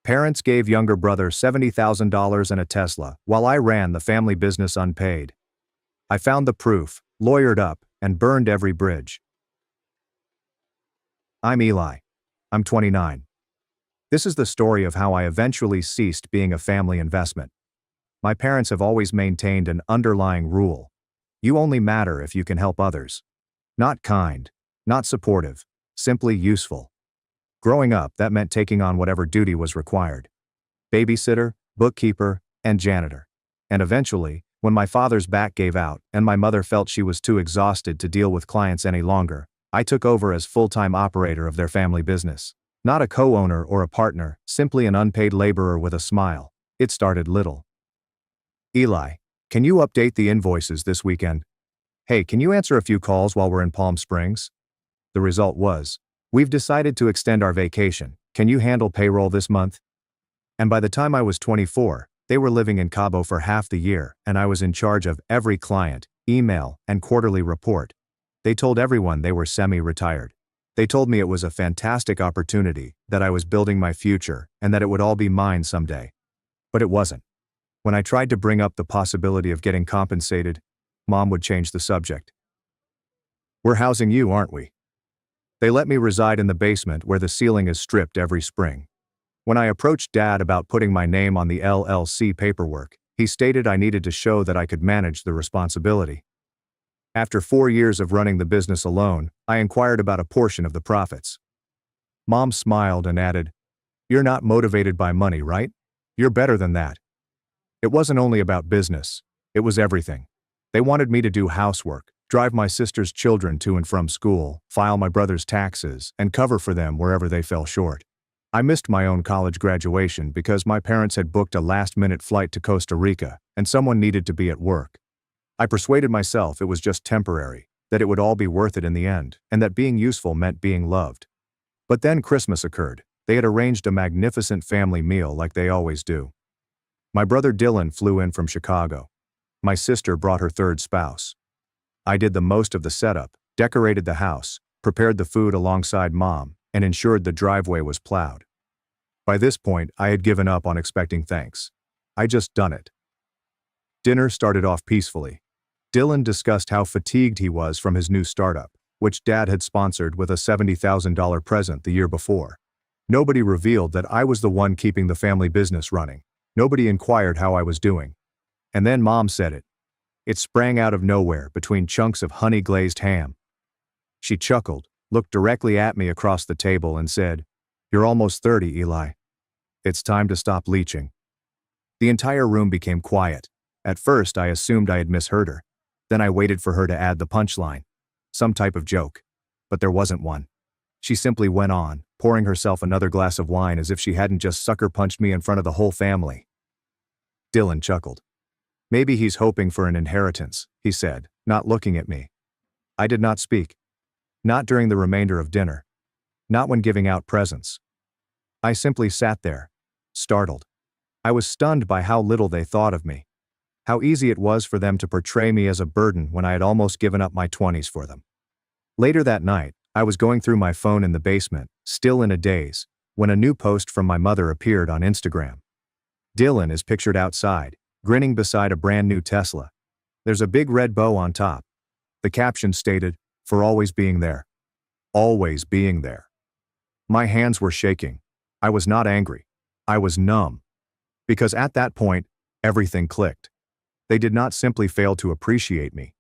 Parents gave younger brother $70,000 and a Tesla, while I ran the family business unpaid. I found the proof, lawyered up, and burned every bridge. I'm Eli. I'm 29. This is the story of how I eventually ceased being a family investment. My parents have always maintained an underlying rule. You only matter if you can help others. Not kind, not supportive, simply useful. Growing up, that meant taking on whatever duty was required. Babysitter, bookkeeper, and janitor. And eventually, when my father's back gave out and my mother felt she was too exhausted to deal with clients any longer, I took over as full-time operator of their family business. Not a co-owner or a partner, simply an unpaid laborer with a smile. It started little. Eli, can you update the invoices this weekend? Hey, can you answer a few calls while we're in Palm Springs? The result was, we've decided to extend our vacation. Can you handle payroll this month? And by the time I was 24, they were living in Cabo for half the year, and I was in charge of every client, email, and quarterly report. They told everyone they were semi-retired. They told me it was a fantastic opportunity, that I was building my future, and that it would all be mine someday. But it wasn't. When I tried to bring up the possibility of getting compensated, Mom would change the subject. We're housing you, aren't we? They let me reside in the basement where the ceiling is stripped every spring. When I approached Dad about putting my name on the LLC paperwork, he stated I needed to show that I could manage the responsibility. After 4 years of running the business alone, I inquired about a portion of the profits. Mom smiled and added, "You're not motivated by money, right? You're better than that." It wasn't only about business, it was everything. They wanted me to do housework, drive my sister's children to and from school, file my brother's taxes, and cover for them wherever they fell short. I missed my own college graduation because my parents had booked a last-minute flight to Costa Rica, and someone needed to be at work. I persuaded myself it was just temporary, that it would all be worth it in the end, and that being useful meant being loved. But then Christmas occurred. They had arranged a magnificent family meal like they always do. My brother Dylan flew in from Chicago. My sister brought her third spouse. I did the most of the setup, decorated the house, prepared the food alongside Mom, and ensured the driveway was plowed. By this point, I had given up on expecting thanks. I just done it. Dinner started off peacefully. Dylan discussed how fatigued he was from his new startup, which Dad had sponsored with a $70,000 present the year before. Nobody revealed that I was the one keeping the family business running. Nobody inquired how I was doing. And then Mom said it. It sprang out of nowhere between chunks of honey-glazed ham. She chuckled, looked directly at me across the table and said, "You're almost 30, Eli. It's time to stop leeching." The entire room became quiet. At first, I assumed I had misheard her. Then I waited for her to add the punchline. Some type of joke. But there wasn't one. She simply went on, pouring herself another glass of wine as if she hadn't just sucker-punched me in front of the whole family. Dylan chuckled. "Maybe he's hoping for an inheritance," he said, not looking at me. I did not speak. Not during the remainder of dinner. Not when giving out presents. I simply sat there, startled. I was stunned by how little they thought of me. How easy it was for them to portray me as a burden when I had almost given up my 20s for them. Later that night, I was going through my phone in the basement, still in a daze, when a new post from my mother appeared on Instagram. Dylan is pictured outside, grinning beside a brand new Tesla. There's a big red bow on top. The caption stated, "For always being there." Always being there. My hands were shaking. I was not angry. I was numb. Because at that point, everything clicked. They did not simply fail to appreciate me.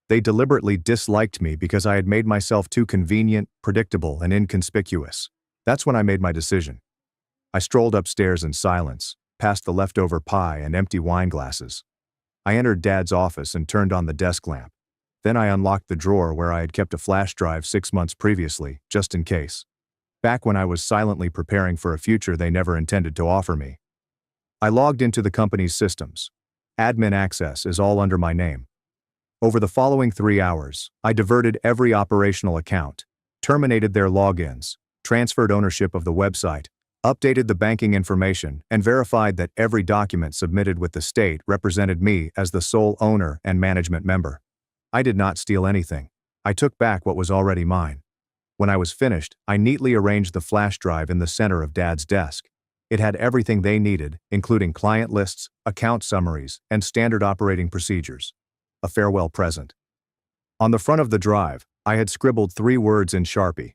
They deliberately disliked me because I had made myself too convenient, predictable, and inconspicuous. That's when I made my decision. I strolled upstairs in silence, past the leftover pie and empty wine glasses. I entered Dad's office and turned on the desk lamp. Then I unlocked the drawer where I had kept a flash drive 6 months previously, just in case. Back when I was silently preparing for a future they never intended to offer me. I logged into the company's systems. Admin access is all under my name. Over the following 3 hours, I diverted every operational account, terminated their logins, transferred ownership of the website, updated the banking information, and verified that every document submitted with the state represented me as the sole owner and management member. I did not steal anything. I took back what was already mine. When I was finished, I neatly arranged the flash drive in the center of Dad's desk. It had everything they needed, including client lists, account summaries, and standard operating procedures. A farewell present. On the front of the drive, I had scribbled 3 words in Sharpie.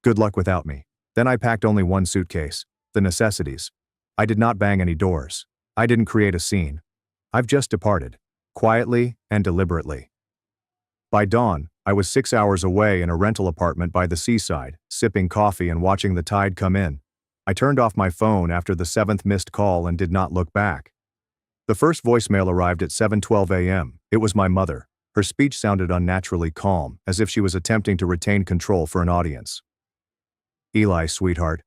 Good luck without me. Then I packed only one suitcase, the necessities. I did not bang any doors. I didn't create a scene. I've just departed, quietly and deliberately. By dawn, I was 6 hours away in a rental apartment by the seaside, sipping coffee and watching the tide come in. I turned off my phone after the 7th missed call and did not look back. The first voicemail arrived at 7:12 a.m. It was my mother. Her speech sounded unnaturally calm, as if she was attempting to retain control for an audience. Eli, sweetheart.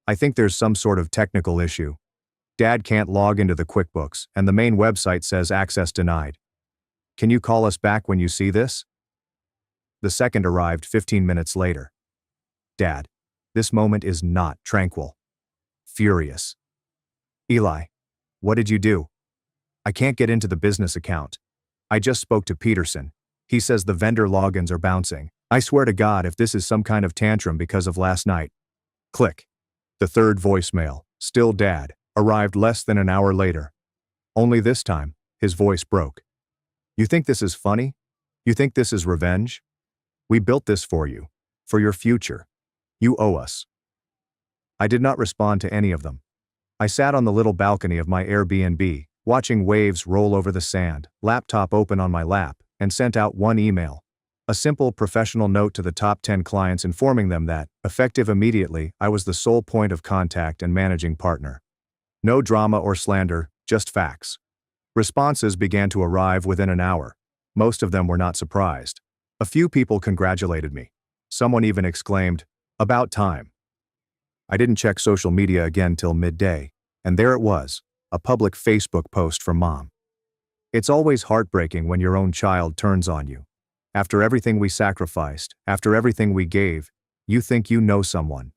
I think there's some sort of technical issue. Dad can't log into the QuickBooks, and the main website says access denied. Can you call us back when you see this? The second arrived 15 minutes later. Dad, this moment is not tranquil. Furious. Eli, what did you do? I can't get into the business account. I just spoke to Peterson. He says the vendor logins are bouncing. I swear to God if this is some kind of tantrum because of last night. Click. The third voicemail, still Dad, arrived less than an hour later. Only this time, his voice broke. You think this is funny? You think this is revenge? We built this for you. For your future. You owe us. I did not respond to any of them. I sat on the little balcony of my Airbnb, watching waves roll over the sand, laptop open on my lap, and sent out one email. A simple professional note to the top 10 clients informing them that, effective immediately, I was the sole point of contact and managing partner. No drama or slander, just facts. Responses began to arrive within an hour. Most of them were not surprised. A few people congratulated me. Someone even exclaimed, "About time." I didn't check social media again till midday, and there it was, a public Facebook post from Mom. It's always heartbreaking when your own child turns on you. After everything we sacrificed, after everything we gave, you think you know someone.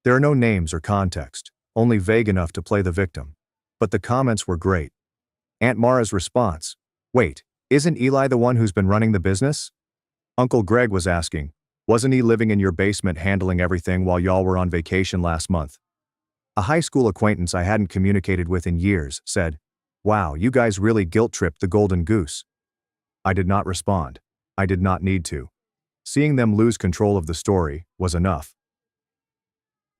There are no names or context, only vague enough to play the victim. But the comments were great. Aunt Mara's response, "Wait, isn't Eli the one who's been running the business?" Uncle Greg was asking, "Wasn't he living in your basement handling everything while y'all were on vacation last month?" A high school acquaintance I hadn't communicated with in years said, "Wow, you guys really guilt-tripped the golden goose." I did not respond. I did not need to. Seeing them lose control of the story was enough.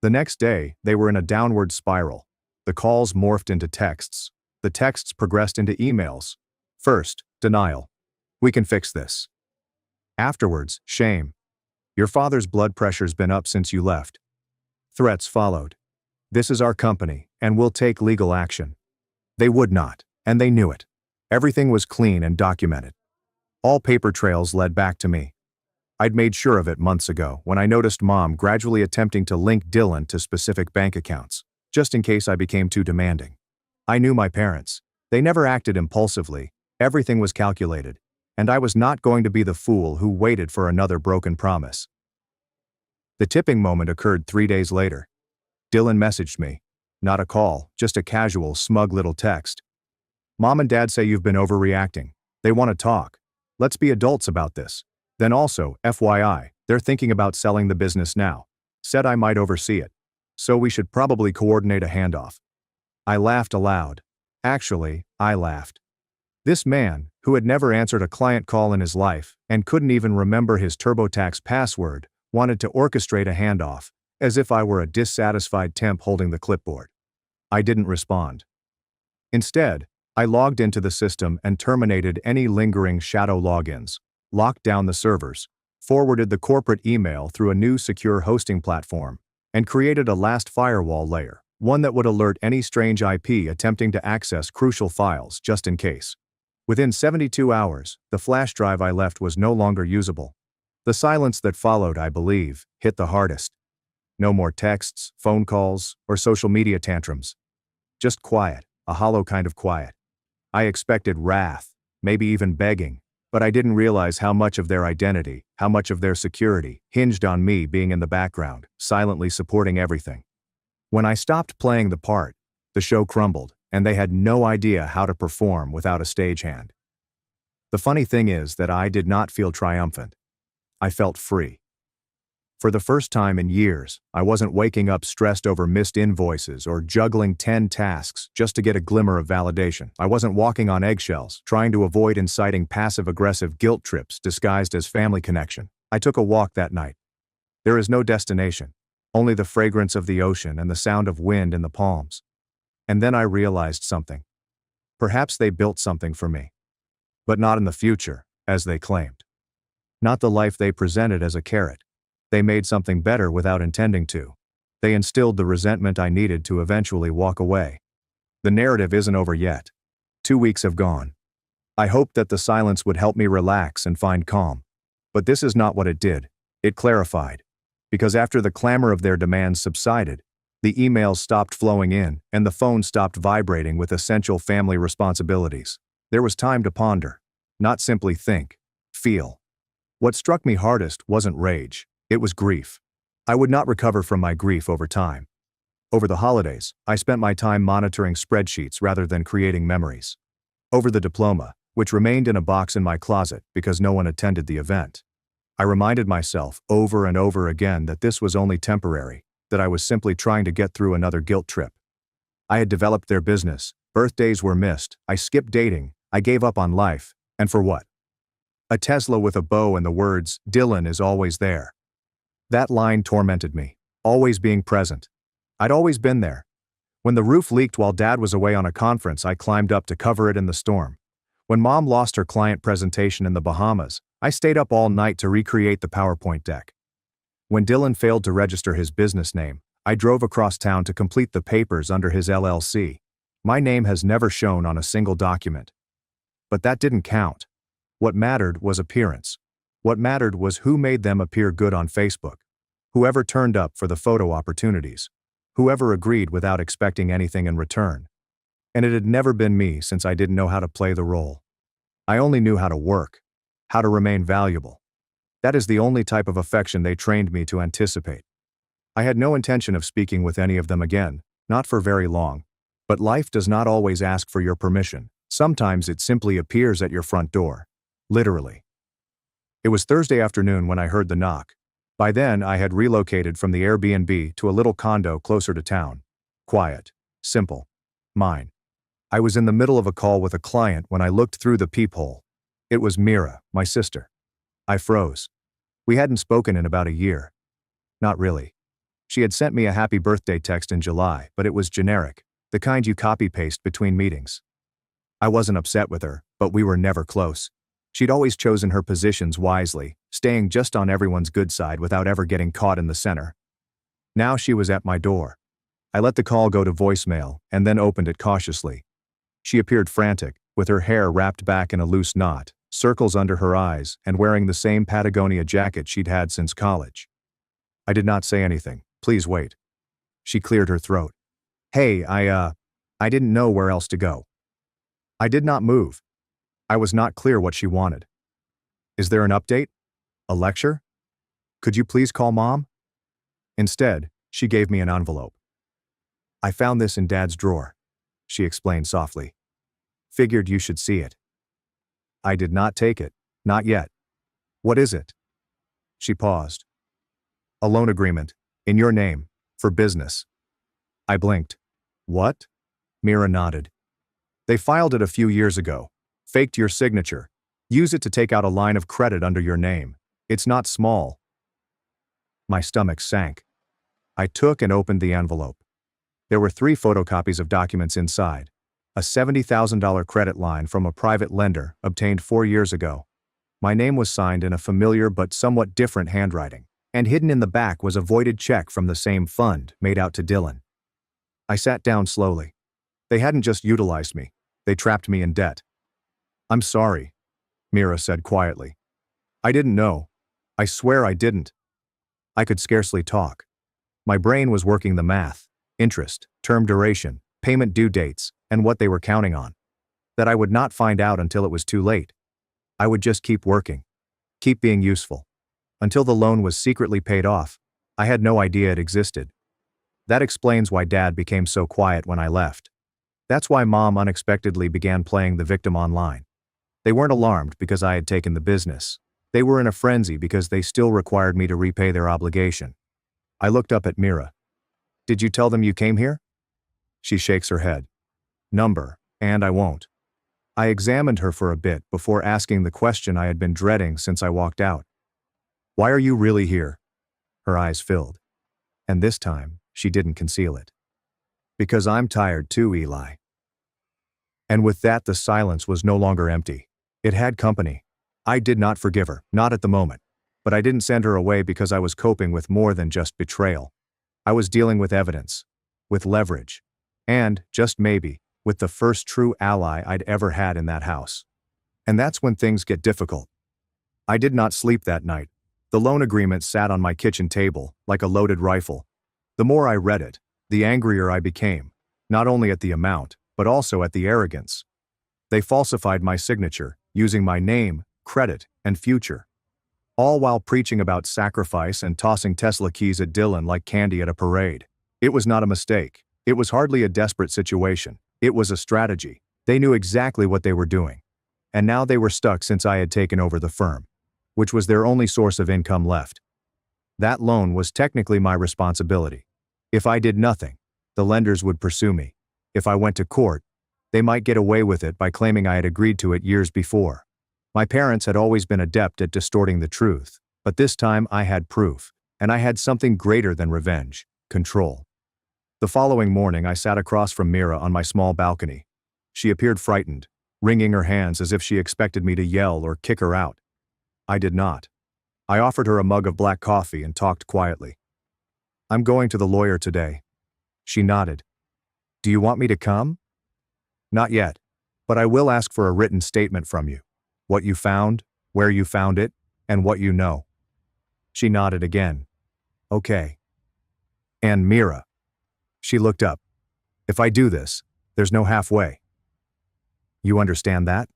The next day, they were in a downward spiral. The calls morphed into texts. The texts progressed into emails. First, denial. "We can fix this." Afterwards, shame. "Your father's blood pressure's been up since you left." Threats followed. "This is our company, and we'll take legal action." They would not, and they knew it. Everything was clean and documented. All paper trails led back to me. I'd made sure of it months ago when I noticed Mom gradually attempting to link Dylan to specific bank accounts, just in case I became too demanding. I knew my parents. They never acted impulsively. Everything was calculated, and I was not going to be the fool who waited for another broken promise. The tipping moment occurred 3 days later. Dylan messaged me. Not a call, just a casual, smug little text. "Mom and Dad say you've been overreacting. They want to talk. Let's be adults about this. Then also, FYI, they're thinking about selling the business now. Said I might oversee it. So we should probably coordinate a handoff." I laughed aloud. Actually, I laughed. This man, who had never answered a client call in his life and couldn't even remember his TurboTax password, wanted to orchestrate a handoff, as if I were a dissatisfied temp holding the clipboard. I didn't respond. Instead, I logged into the system and terminated any lingering shadow logins, locked down the servers, forwarded the corporate email through a new secure hosting platform, and created a last firewall layer, one that would alert any strange IP attempting to access crucial files just in case. Within 72 hours, the flash drive I left was no longer usable. The silence that followed, I believe, hit the hardest. No more texts, phone calls, or social media tantrums. Just quiet, a hollow kind of quiet. I expected wrath, maybe even begging, but I didn't realize how much of their identity, how much of their security, hinged on me being in the background, silently supporting everything. When I stopped playing the part, the show crumbled, and they had no idea how to perform without a stagehand. The funny thing is that I did not feel triumphant. I felt free. For the first time in years, I wasn't waking up stressed over missed invoices or juggling 10 tasks just to get a glimmer of validation. I wasn't walking on eggshells, trying to avoid inciting passive-aggressive guilt trips disguised as family connection. I took a walk that night. There is no destination, only the fragrance of the ocean and the sound of wind in the palms. And then I realized something. Perhaps they built something for me. But not in the future, as they claimed. Not the life they presented as a carrot. They made something better without intending to. They instilled the resentment I needed to eventually walk away. The narrative isn't over yet. 2 weeks have gone. I hoped that the silence would help me relax and find calm. But this is not what it did. It clarified. Because after the clamor of their demands subsided, the emails stopped flowing in and the phone stopped vibrating with essential family responsibilities. There was time to ponder. Not simply think. Feel. What struck me hardest wasn't rage. It was grief. I would not recover from my grief over time. Over the holidays, I spent my time monitoring spreadsheets rather than creating memories. Over the diploma, which remained in a box in my closet because no one attended the event, I reminded myself over and over again that this was only temporary, that I was simply trying to get through another guilt trip. I had developed their business, birthdays were missed, I skipped dating, I gave up on life, and for what? A Tesla with a bow and the words, "Dylan is always there." That line tormented me, always being present. I'd always been there. When the roof leaked while Dad was away on a conference, I climbed up to cover it in the storm. When Mom lost her client presentation in the Bahamas, I stayed up all night to recreate the PowerPoint deck. When Dylan failed to register his business name, I drove across town to complete the papers under his LLC. My name has never shown on a single document. But that didn't count. What mattered was appearance. What mattered was who made them appear good on Facebook. Whoever turned up for the photo opportunities. Whoever agreed without expecting anything in return. And it had never been me since I didn't know how to play the role. I only knew how to work. How to remain valuable. That is the only type of affection they trained me to anticipate. I had no intention of speaking with any of them again, not for very long. But life does not always ask for your permission. Sometimes it simply appears at your front door. Literally. It was Thursday afternoon when I heard the knock. By then, I had relocated from the Airbnb to a little condo closer to town. Quiet. Simple. Mine. I was in the middle of a call with a client when I looked through the peephole. It was Mira, my sister. I froze. We hadn't spoken in about a year. Not really. She had sent me a happy birthday text in July, but it was generic, the kind you copy-paste between meetings. I wasn't upset with her, but we were never close. She'd always chosen her positions wisely, staying just on everyone's good side without ever getting caught in the center. Now she was at my door. I let the call go to voicemail and then opened it cautiously. She appeared frantic, with her hair wrapped back in a loose knot, circles under her eyes, and wearing the same Patagonia jacket she'd had since college. I did not say anything. Please wait. She cleared her throat. Hey, I didn't know where else to go. I did not move. I was not clear what she wanted. Is there an update? A lecture? Could you please call Mom? Instead, she gave me an envelope. I found this in Dad's drawer, she explained softly. Figured you should see it. I did not take it, not yet. What is it? She paused. A loan agreement, in your name, for business. I blinked. What? Mira nodded. They filed it a few years ago. Faked your signature. Use it to take out a line of credit under your name. It's not small. My stomach sank. I took and opened the envelope. There were 3 photocopies of documents inside. A $70,000 credit line from a private lender obtained 4 years ago. My name was signed in a familiar but somewhat different handwriting, and hidden in the back was a voided check from the same fund made out to Dylan. I sat down slowly. They hadn't just utilized me. They trapped me in debt. I'm sorry, Mira said quietly. I didn't know. I swear I didn't. I could scarcely talk. My brain was working the math, interest, term duration, payment due dates, and what they were counting on. That I would not find out until it was too late. I would just keep working. Keep being useful. Until the loan was secretly paid off. I had no idea it existed. That explains why Dad became so quiet when I left. That's why Mom unexpectedly began playing the victim online. They weren't alarmed because I had taken the business. They were in a frenzy because they still required me to repay their obligation. I looked up at Mira. Did you tell them you came here? She shakes her head. Number, and I won't. I examined her for a bit before asking the question I had been dreading since I walked out. Why are you really here? Her eyes filled. And this time, she didn't conceal it. Because I'm tired too, Eli. And with that, the silence was no longer empty. It had company. I did not forgive her, not at the moment. But I didn't send her away because I was coping with more than just betrayal. I was dealing with evidence, with leverage, and, just maybe, with the first true ally I'd ever had in that house. And that's when things get difficult. I did not sleep that night. The loan agreement sat on my kitchen table, like a loaded rifle. The more I read it, the angrier I became, not only at the amount, but also at the arrogance. They falsified my signature, using my name, credit, and future. All while preaching about sacrifice and tossing Tesla keys at Dylan like candy at a parade. It was not a mistake. It was hardly a desperate situation. It was a strategy. They knew exactly what they were doing. And now they were stuck since I had taken over the firm, which was their only source of income left. That loan was technically my responsibility. If I did nothing, the lenders would pursue me. If I went to court, they might get away with it by claiming I had agreed to it years before. My parents had always been adept at distorting the truth, but this time I had proof, and I had something greater than revenge: control. The following morning I sat across from Mira on my small balcony. She appeared frightened, wringing her hands as if she expected me to yell or kick her out. I did not. I offered her a mug of black coffee and talked quietly. I'm going to the lawyer today. She nodded. Do you want me to come? Not yet, but I will ask for a written statement from you. What you found, where you found it, and what you know. She nodded again. Okay. And Mira. She looked up. If I do this, there's no halfway. You understand that?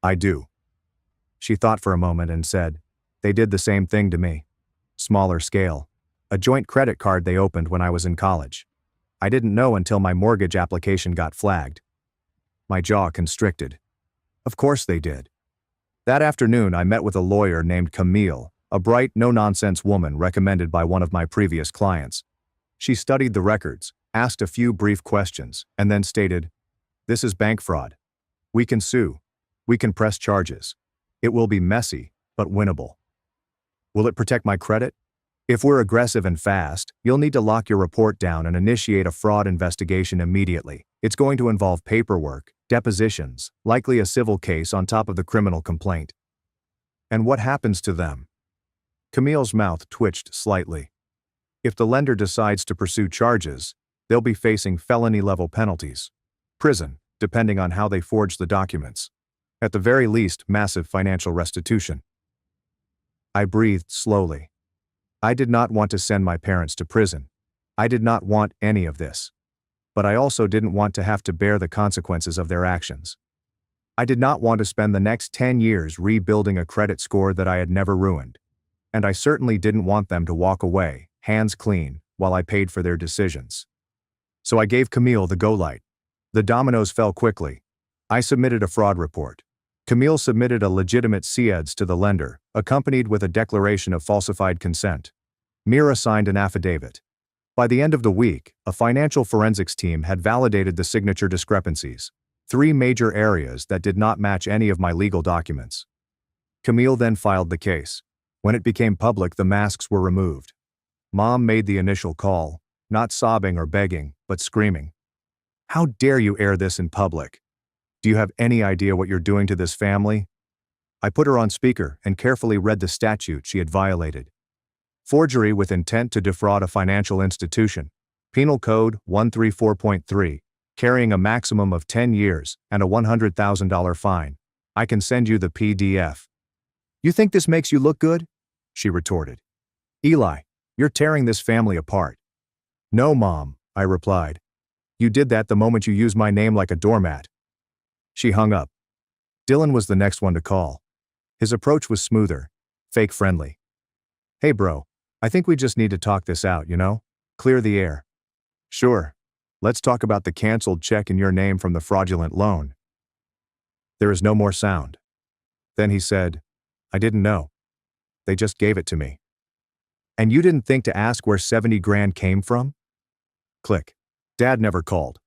I do. She thought for a moment and said, they did the same thing to me. Smaller scale. A joint credit card they opened when I was in college. I didn't know until my mortgage application got flagged. My jaw constricted. Of course they did. That afternoon I met with a lawyer named Camille, a bright, no-nonsense woman recommended by one of my previous clients. She studied the records, asked a few brief questions, and then stated, this is bank fraud. We can sue. We can press charges. It will be messy, but winnable. Will it protect my credit? If we're aggressive and fast, you'll need to lock your report down and initiate a fraud investigation immediately. It's going to involve paperwork, depositions, likely a civil case on top of the criminal complaint. And what happens to them? Camille's mouth twitched slightly. If the lender decides to pursue charges, they'll be facing felony-level penalties. Prison, depending on how they forge the documents. At the very least, massive financial restitution. I breathed slowly. I did not want to send my parents to prison. I did not want any of this. But I also didn't want to have to bear the consequences of their actions. I did not want to spend the next 10 years rebuilding a credit score that I had never ruined. And I certainly didn't want them to walk away, hands clean, while I paid for their decisions. So I gave Camille the go light. The dominoes fell quickly. I submitted a fraud report. Camille submitted a legitimate CEDS to the lender, accompanied with a declaration of falsified consent. Mira signed an affidavit. By the end of the week, a financial forensics team had validated the signature discrepancies, 3 major areas that did not match any of my legal documents. Camille then filed the case. When it became public, the masks were removed. Mom made the initial call, not sobbing or begging, but screaming. How dare you air this in public? Do you have any idea what you're doing to this family? I put her on speaker and carefully read the statute she had violated. Forgery with intent to defraud a financial institution. Penal Code 134.3, carrying a maximum of 10 years and a $100,000 fine. I can send you the PDF. You think this makes you look good? She retorted. Eli, you're tearing this family apart. No, Mom, I replied. You did that the moment you used my name like a doormat. She hung up. Dylan was the next one to call. His approach was smoother, fake friendly. Hey bro, I think we just need to talk this out, you know? Clear the air. Sure. Let's talk about the canceled check in your name from the fraudulent loan. There is no more sound. Then he said, I didn't know. They just gave it to me. And you didn't think to ask where 70 grand came from? Click. Dad never called.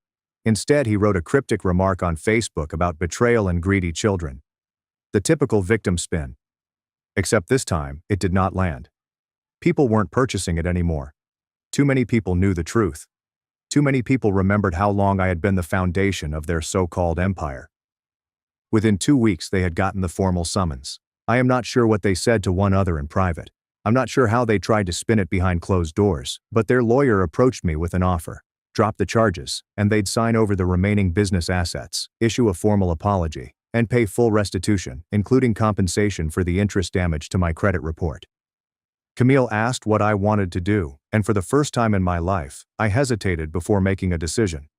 Instead, he wrote a cryptic remark on Facebook about betrayal and greedy children. The typical victim spin. Except this time, it did not land. People weren't purchasing it anymore. Too many people knew the truth. Too many people remembered how long I had been the foundation of their so-called empire. Within 2 weeks, they had gotten the formal summons. I am not sure what they said to one other in private. I'm not sure how they tried to spin it behind closed doors, but their lawyer approached me with an offer. Drop the charges, and they'd sign over the remaining business assets, issue a formal apology, and pay full restitution, including compensation for the interest damage to my credit report. Camille asked what I wanted to do, and for the first time in my life, I hesitated before making a decision.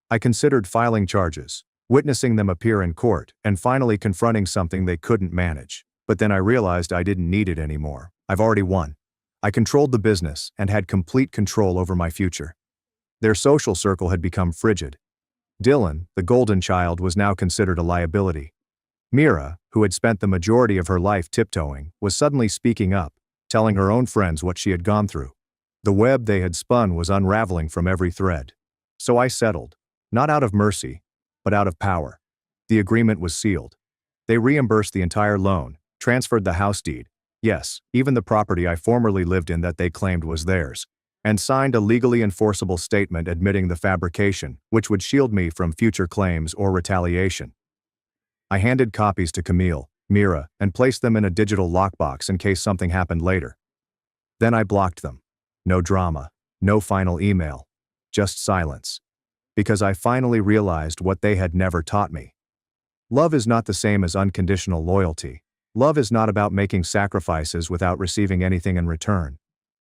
I considered filing charges, witnessing them appear in court, and finally confronting something they couldn't manage. But then I realized I didn't need it anymore. I've already won. I controlled the business and had complete control over my future. Their social circle had become frigid. Dylan, the golden child, was now considered a liability. Mira, who had spent the majority of her life tiptoeing, was suddenly speaking up, telling her own friends what she had gone through. The web they had spun was unraveling from every thread. So I settled, not out of mercy, but out of power. The agreement was sealed. They reimbursed the entire loan, transferred the house deed, yes, even the property I formerly lived in that they claimed was theirs, and signed a legally enforceable statement admitting the fabrication, which would shield me from future claims or retaliation. I handed copies to Camille, Mira, and placed them in a digital lockbox in case something happened later. Then I blocked them. No drama, no final email, just silence. Because I finally realized what they had never taught me. Love is not the same as unconditional loyalty. Love is not about making sacrifices without receiving anything in return.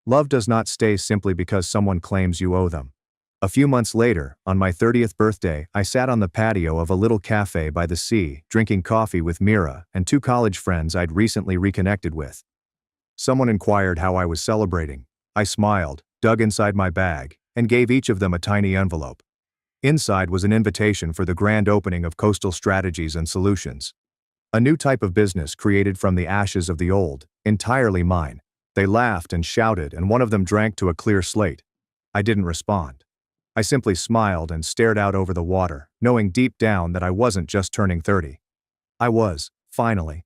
Love does not stay simply because someone claims you owe them. A few months later, on my 30th birthday, I sat on the patio of a little cafe by the sea, drinking coffee with Mira and 2 college friends I'd recently reconnected with. Someone inquired how I was celebrating. I smiled, dug inside my bag, and gave each of them a tiny envelope. Inside was an invitation for the grand opening of Coastal Strategies and Solutions. A new type of business created from the ashes of the old, entirely mine. They laughed and shouted, and one of them drank to a clear slate. I didn't respond. I simply smiled and stared out over the water, knowing deep down that I wasn't just turning 30. I was, finally,